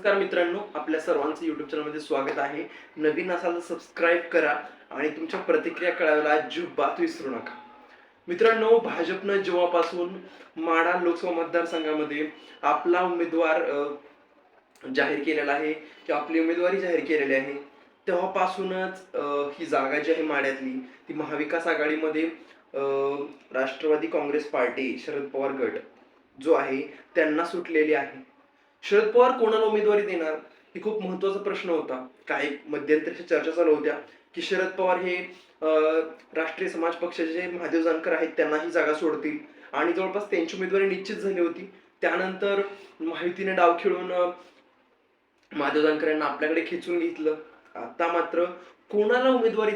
नमस्कार मित्रांनो, आपल्या सर्वांचं YouTube चॅनलमध्ये स्वागत आहे. नवीन असाल तर सबस्क्राईब करा आणि तुमच्या प्रतिक्रिया कळवायला अजिबात विसरू नका. मित्रांनो, भाजपनं जेव्हापासून माढा लोकसभा मतदारसंघामध्ये आपला उमेदवार जाहीर केलेला आहे किंवा आपली उमेदवारी जाहीर केलेली आहे, तेव्हापासूनच ही जागा जी आहे माढ्यातली ती महाविकास आघाडीमध्ये राष्ट्रवादी काँग्रेस पार्टी शरद पवार गट जो आहे त्यांना सुटलेली आहे. शरद पवार कोणाला उमेदवारी देणार ही खूप महत्वाचा प्रश्न होता. काही मध्यंतरी चर्चा चालू होत्या की शरद पवार हे राष्ट्रीय समाज पक्षाचे जे महादेव जानकर आहेत त्यांना ही जागा सोडतील आणि जवळपास त्यांची उमेदवारी निश्चित झाली होती. त्यानंतर महायुतीने डाव खेळून महादेव जानकर यांना आपल्याकडे खेचून घेतलं. आता मात्र कोणाला उमेदवारी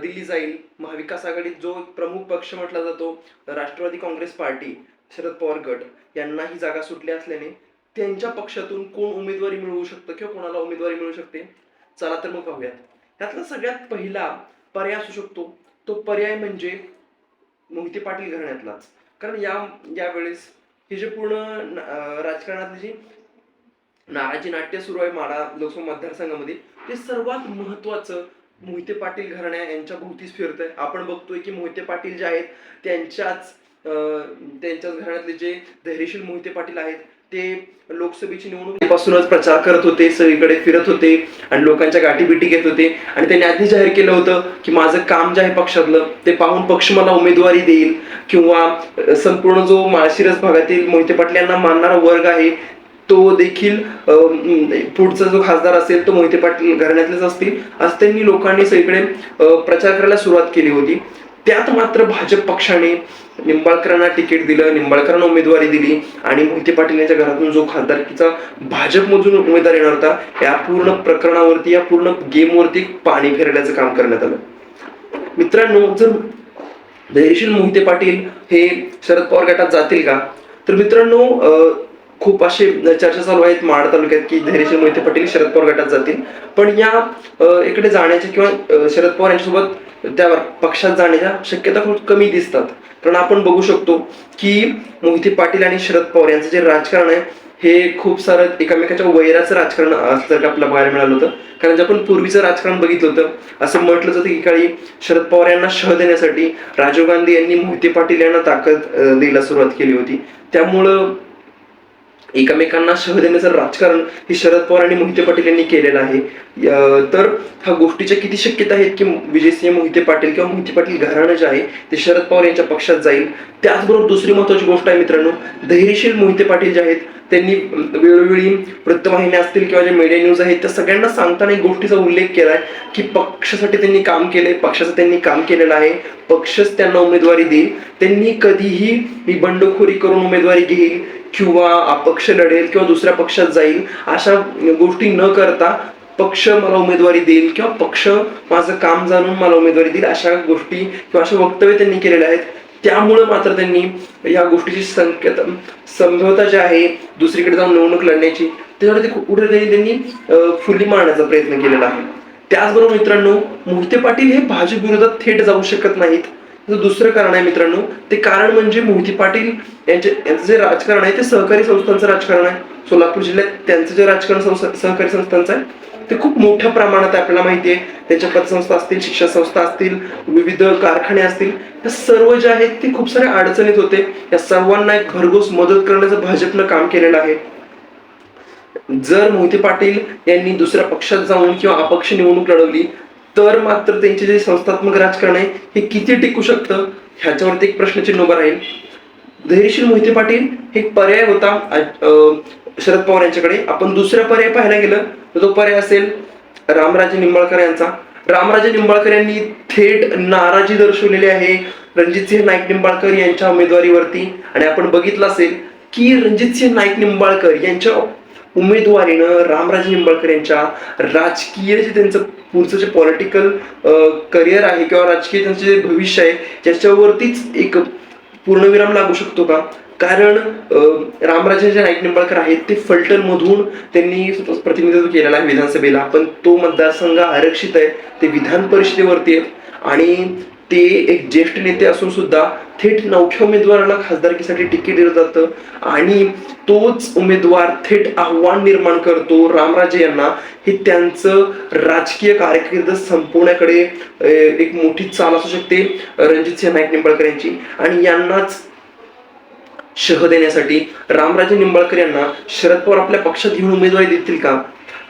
दिली जाईल, महाविकास आघाडीत जो प्रमुख पक्ष म्हटला जातो राष्ट्रवादी काँग्रेस पार्टी शरद पवार गट यांना ही जागा सुटली असल्याने त्यांच्या पक्षातून कोण उमेदवारी मिळवू शकतं किंवा कोणाला उमेदवारी मिळू शकते, चला तर मग पाहूयात. त्यातला सगळ्यात पहिला पर्याय असू शकतो तो पर्याय म्हणजे मोहिते पाटील घराण्यातलाच. कारण यावेळेस हे जे पूर्ण राजकारणातली जी नाराजी नाट्य सुरू आहे माढा लोकसभा मतदारसंघामध्ये, ते सर्वात महत्वाचं मोहिते पाटील घराण्या यांच्या भोवतीच फिरतंय. आपण बघतोय की मोहिते पाटील जे आहेत त्यांच्याच घराण्यातले जे धैर्यशील मोहिते पाटील आहेत ते लोकसभेची निवडणुकीपासूनच प्रचार करत होते, सगळीकडे फिरत होते आणि लोकांच्या गाठीबिटी घेत होते. आणि त्यांनी आधी जाहीर केलं होतं की माझं काम जे आहे पक्षातलं ते पाहून पक्ष मला उमेदवारी देईल किंवा संपूर्ण जो माळशिरस भागातील मोहिते पाटील यांना मानणारा वर्ग आहे तो देखील पुढचा जो खासदार असेल तो मोहिते पाटील घराण्यातलेच असतील असं त्यांनी लोकांनी सगळीकडे प्रचार करायला सुरुवात केली होती. त्यात मात्र भाजप पक्षाने निंबाळकरांना तिकीट दिलं, निंबाळकरांना उमेदवारी दिली आणि मोहिते पाटील यांच्या घरातून जो खासदारकीचा भाजपमधून उमेदवार येणार होता या पूर्ण प्रकरणावरती, या पूर्ण गेमवरती पाणी फेरण्याचं काम करण्यात आलं. मित्रांनो, जर धैर्यशील मोहिते पाटील हे शरद पवार गटात जातील का, तर मित्रांनो खूप असे चर्चा चालू आहेत माढा तालुक्यात की धैर्यशील मोहिते पाटील शरद पवार गटात जातील. पण या इकडे जाण्याच्या किंवा शरद पवार यांच्यासोबत त्या पक्षात जाण्याच्या शक्यता खूप कमी दिसतात. कारण आपण बघू शकतो की मोहिते पाटील आणि शरद पवार यांचं जे राजकारण आहे हे खूप सारं एकमेकाच्या वैराचं राजकारण असल्यासारखं आपल्याला बघायला मिळालं होतं. कारण जे आपण पूर्वीचं राजकारण बघितलं होतं, असं म्हटलं जातं की काळी शरद पवार यांना शह देण्यासाठी राजीव गांधी यांनी मोहिते पाटील यांना ताकद द्यायला सुरुवात केली होती. त्यामुळं एकमेकांना शह देण्याचं राजकारण हे शरद पवार आणि मोहिते पाटील यांनी केलेलं आहे. तर ह्या गोष्टीच्या किती शक्यता आहेत की विजयसिंह मोहिते पाटील किंवा मोहिते पाटील घराणं जे आहे ते शरद पवार यांच्या पक्षात जाईल. त्याचबरोबर दुसरी महत्वाची गोष्ट आहे मित्रांनो, धैर्यशील मोहिते पाटील जे आहेत त्यांनी वेळोवेळी वृत्तवाहिन्या असतील किंवा जे मीडिया न्यूज आहेत त्या सगळ्यांना सांगताना एक गोष्टीचा उल्लेख केलाय की पक्षासाठी त्यांनी काम केलंय, पक्षाचं त्यांनी काम केलेलं आहे, पक्षच त्यांना उमेदवारी देईल. त्यांनी कधीही ही बंडखोरी करून उमेदवारी घेईल किंवा अपक्ष लढेल किंवा दुसऱ्या पक्षात जाईल अशा गोष्टी न करता पक्ष मला उमेदवारी देईल किंवा पक्ष माझं काम जाणून मला उमेदवारी देईल अशा गोष्टी किंवा अशा वक्तव्य त्यांनी केलेले आहेत. त्यामुळे मात्र त्यांनी या गोष्टीची संभवता जी आहे दुसरीकडे जाऊन निवडणूक लढण्याची त्याच्यावर कुठेतरी त्यांनी फुली मारण्याचा प्रयत्न केलेला आहे. त्याचबरोबर मित्रांनो, मोहिते पाटील हे भाजप विरोधात थेट जाऊ शकत नाहीत. दुसरं कारण आहे मित्रांनो, ते कारण म्हणजे मोहिते पाटील यांचं जे राजकारण आहे ते सहकारी संस्थांचं राजकारण आहे. सोलापूर जिल्ह्यात त्यांचं जे राजकारण सहकारी संस्थांचं आहे ते खूप मोठ्या प्रमाणात आहे. आपल्याला माहिती आहे त्यांच्या पतसंस्था असतील, शिक्षण संस्था असतील, विविध कारखाने असतील, हे सर्व जे आहेत ते खूप साऱ्या अडचणीत होते. या सर्वांना एक भरघोस मदत करण्याचं भाजपनं काम केलेलं आहे. जर मोहिते पाटील यांनी दुसऱ्या पक्षात जाऊन किंवा अपक्ष निवडणूक लढवली तर मात्र त्यांचे जे संस्थात्मक राजकारण आहे हे किती टिकू शकतं ह्याच्यावरती एक प्रश्नचिन्ह उभं राहील. धैर्यशील मोहिते पाटील हे पर्याय होता शरद पवार यांच्याकडे. आपण दुसरा पर्याय पाहायला गेलं तर तो पर्याय असेल रामराजे निंबाळकर यांचा. रामराजे निंबाळकर यांनी थेट नाराजी दर्शवलेली आहे रणजितसिंह नाईक निंबाळकर यांच्या उमेदवारीवरती. आणि आपण बघितलं असेल की रणजितसिंह नाईक निंबाळकर यांच्या उमेदवारीनं रामराजे निंबाळकर यांच्या राजकीय जे त्यांचं पुढचं जे पॉलिटिकल करिअर आहे किंवा राजकीय त्यांचं जे भविष्य आहे त्याच्यावरतीच एक पूर्णविराम लागू शकतो का. कारण रामराजे जे नाईक निंबाळकर आहेत ते फलटण मधून त्यांनी प्रतिनिधित्व केलेलं आहे विधानसभेला, पण तो मतदारसंघ आरक्षित आहे, ते विधान परिषदेवरती आहे आणि ते एक ज्येष्ठ नेते असून सुद्धा थेट नवख्या उमेदवाराला खासदारकीसाठी तिकीट दिलं जातं आणि तोच उमेदवार थेट आव्हान निर्माण करतो रामराजे यांना. हे त्यांचं राजकीय कारकीर्द संपवण्याकडे एक मोठी चाल असू शकते रणजितसिंह नाईक निंबाळकर यांची. आणि यांनाच शह देण्यासाठी रामराजे निंबाळकर यांना शरद पवार आपल्या पक्षात घेऊन उमेदवारी देतील का,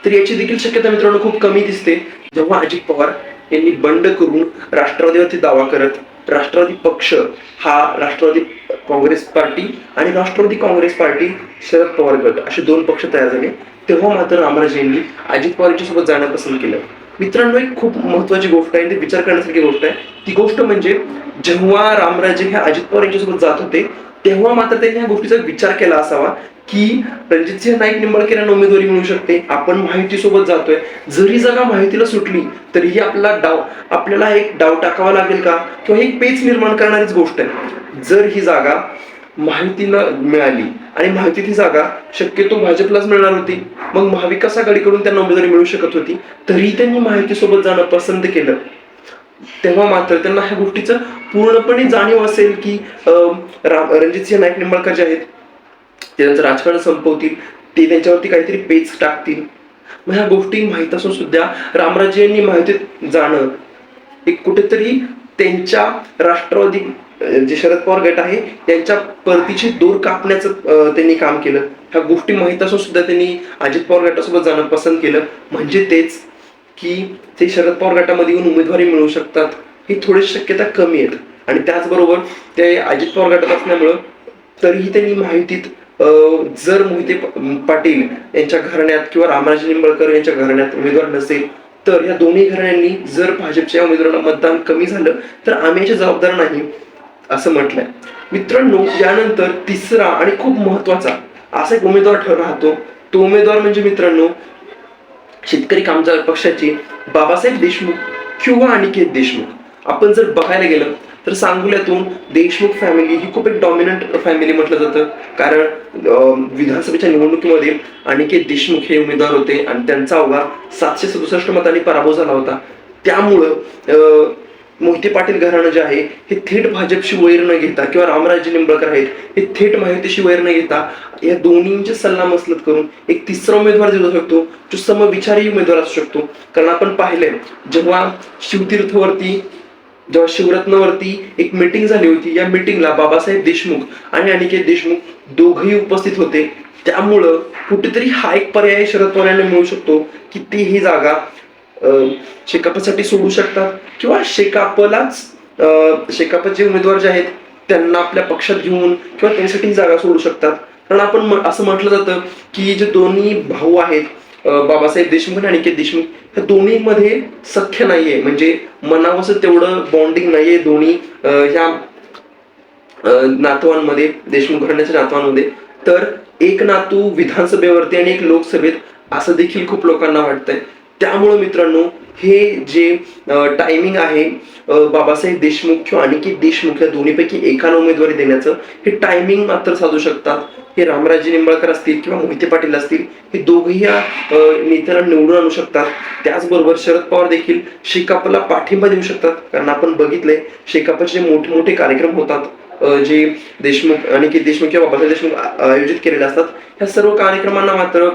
तर याची देखील शक्यता मित्रांनो खूप कमी दिसते. जेव्हा अजित पवार यांनी बंड करून राष्ट्रवादीवरती दावा करत राष्ट्रवादी पक्ष हा राष्ट्रवादी काँग्रेस पार्टी आणि राष्ट्रवादी काँग्रेस पार्टी शरद पवार गट असे दोन पक्ष तयार झाले, तेव्हा मात्र रामराजे यांनी अजित पवार यांच्यासोबत जाणं पसंत केलं. मित्रांनो, एक खूप महत्वाची गोष्ट आहे, विचार करण्यासारखी गोष्ट आहे. ती गोष्ट म्हणजे जेव्हा रामराजे हे अजित पवार यांच्यासोबत जात होते तेव्हा मात्र त्यांनी ह्या गोष्टीचा विचार केला असावा की रणजितसिंह नाईक निंबाळकर यांना उमेदवारी मिळू शकते, आपण माहितीसोबत जातोय, जरी जागा माहितीला सुटली तरीही आपल्याला एक डाव टाकावा लागेल का, किंवा एक पेच निर्माण करणारीच गोष्ट आहे. जर ही जागा माहितीला मिळाली आणि माहितीत ही जागा शक्यतो भाजपलाच मिळणार होती, मग महाविकास आघाडीकडून त्यांना उमेदवारी मिळू शकत होती, तरी त्यांनी माहितीसोबत जाणं पसंत केलं. तेव्हा मात्र त्यांना ह्या गोष्टीचं पूर्णपणे जाणीव असेल की रणजितसिंह नाईक निंबाळकर जे आहेत ते त्यांचं राजकारण संपवतील, ते त्यांच्यावरती काहीतरी पेच टाकतील. मग ह्या गोष्टी माहीत असून सुद्धा रामराजे यांनी माहितीत जाणं एक कुठेतरी त्यांच्या राष्ट्रवादी जे शरद पवार गट आहे त्यांच्या परतीची दोर कापण्याचं त्यांनी काम केलं. ह्या गोष्टी माहीत असून सुद्धा त्यांनी अजित पवार गटासोबत जाणं पसंत केलं. म्हणजे तेच की ते शरद पवार गटामध्ये येऊन उमेदवारी मिळवू शकतात ही थोडीशी शक्यता कमी आहेत. आणि त्याचबरोबर ते अजित पवार गटात असल्यामुळं तरीही त्यांनी माहितीत जर मोहिते पाटील यांच्या घराण्यात किंवा रामराजे निंबाळकर यांच्या घराण्यात उमेदवार नसेल तर या दोन्ही घराण्यांनी जर भाजपच्या उमेदवारांना मतदान कमी झालं तर आम्ही याची जबाबदार नाही असं म्हटलंय. मित्रांनो, यानंतर तिसरा आणि खूप महत्वाचा असा एक उमेदवार राहतो. तो उमेदवार म्हणजे मित्रांनो शेतकरी कामगार पक्षाचे बाबासाहेब देशमुख किंवा अनिकेत देशमुख. आपण जर बघायला गेलं तर सांगोल्यातून देशमुख फॅमिली ही खूप एक डॉमिनंट फॅमिली म्हटलं जातं, कारण विधानसभेच्या निवडणुकीमध्ये अनिकेत देशमुख हे उमेदवार होते आणि त्यांचा अवघा 767 मतांनी पराभव झाला होता. त्यामुळं मोहिते पाटील घराणं जे आहे हे थेट भाजपशी वैर न घेता किंवा रामराजे निंबाळकर आहेत हे थेट माहितीशी वैर न घेता या दोन्हींची सल्लामसलत करून एक तिसरा उमेदवार देऊ शकतो जो समविचारी उमेदवार असू शकतो. कारण आपण पाहिलंय जेव्हा शिवरत्नवरती एक मीटिंग झाली होती, या मीटिंगला बाबासाहेब देशमुख आणि अनिकेत देशमुख दोघेही उपस्थित होते. त्यामुळं कुठेतरी हा एक पर्याय शरद पवार यांना मिळू शकतो की ती ही जागा शेकापसाठी सोडू शकतात किंवा शेकापचे उमेदवार जे आहेत त्यांना आपल्या पक्षात घेऊन किंवा त्यांच्यासाठी जागा सोडू शकतात. कारण आपण असं म्हटलं जातं की जे दोन्ही भाऊ आहेत बाबासाहेब देशमुख आणि अनिकेत देशमुख ह्या दोन्ही मध्ये सख्य नाहीये, म्हणजे मनावसं तेवढं बॉन्डिंग नाहीये दोन्ही ह्या नातवांमध्ये, देशमुख घराण्याच्या नातवांमध्ये. तर एक नातू विधानसभेवरती आणि एक लोकसभेत असं देखील खूप लोकांना वाटतंय. त्यामुळं मित्रांनो हे जे टायमिंग आहे बाबासाहेब देशमुख किंवा अनिकेत देशमुख या दोन्हीपैकी एकाला उमेदवारी देण्याचं, हे टायमिंग मात्र साधू शकतात हे रामराजे निंबाळकर असतील किंवा मोहिते पाटील असतील, हे दोघेही या नेत्याला निवडून आणू शकतात. त्याचबरोबर शरद पवार देखील शेकापला पाठिंबा देऊ शकतात, कारण आपण बघितलंय शेकापचे जे मोठे मोठे कार्यक्रम होतात जे देशमुख अनिकेत देशमुख किंवा बाबासाहेब देशमुख आयोजित केलेले असतात, ह्या सर्व कार्यक्रमांना मात्र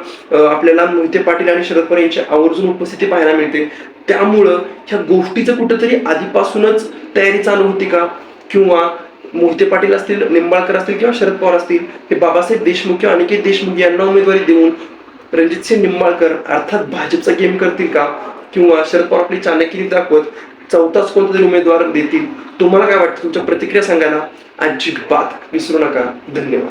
आपल्याला मोहिते पाटील आणि शरद पवार यांची आवर्जून उपस्थिती पाहायला मिळते. त्यामुळं ह्या गोष्टीचं कुठेतरी आधीपासूनच तयारी चालू होती का, किंवा मोहिते पाटील असतील, निंबाळकर असतील किंवा शरद पवार असतील हे बाबासाहेब देशमुख किंवा अनिकेत देशमुख यांना उमेदवारी देऊन रणजितसिंह निंबाळकर अर्थात भाजपचा गेम करतील का, किंवा शरद पवार आपली चाणक्यनी दाखवत चौथाच कोणता तरी उमेदवार देतील. तुम्हाला काय वाटतं? तुमच्या प्रतिक्रिया सांगायला अजिबात विसरू नका. धन्यवाद.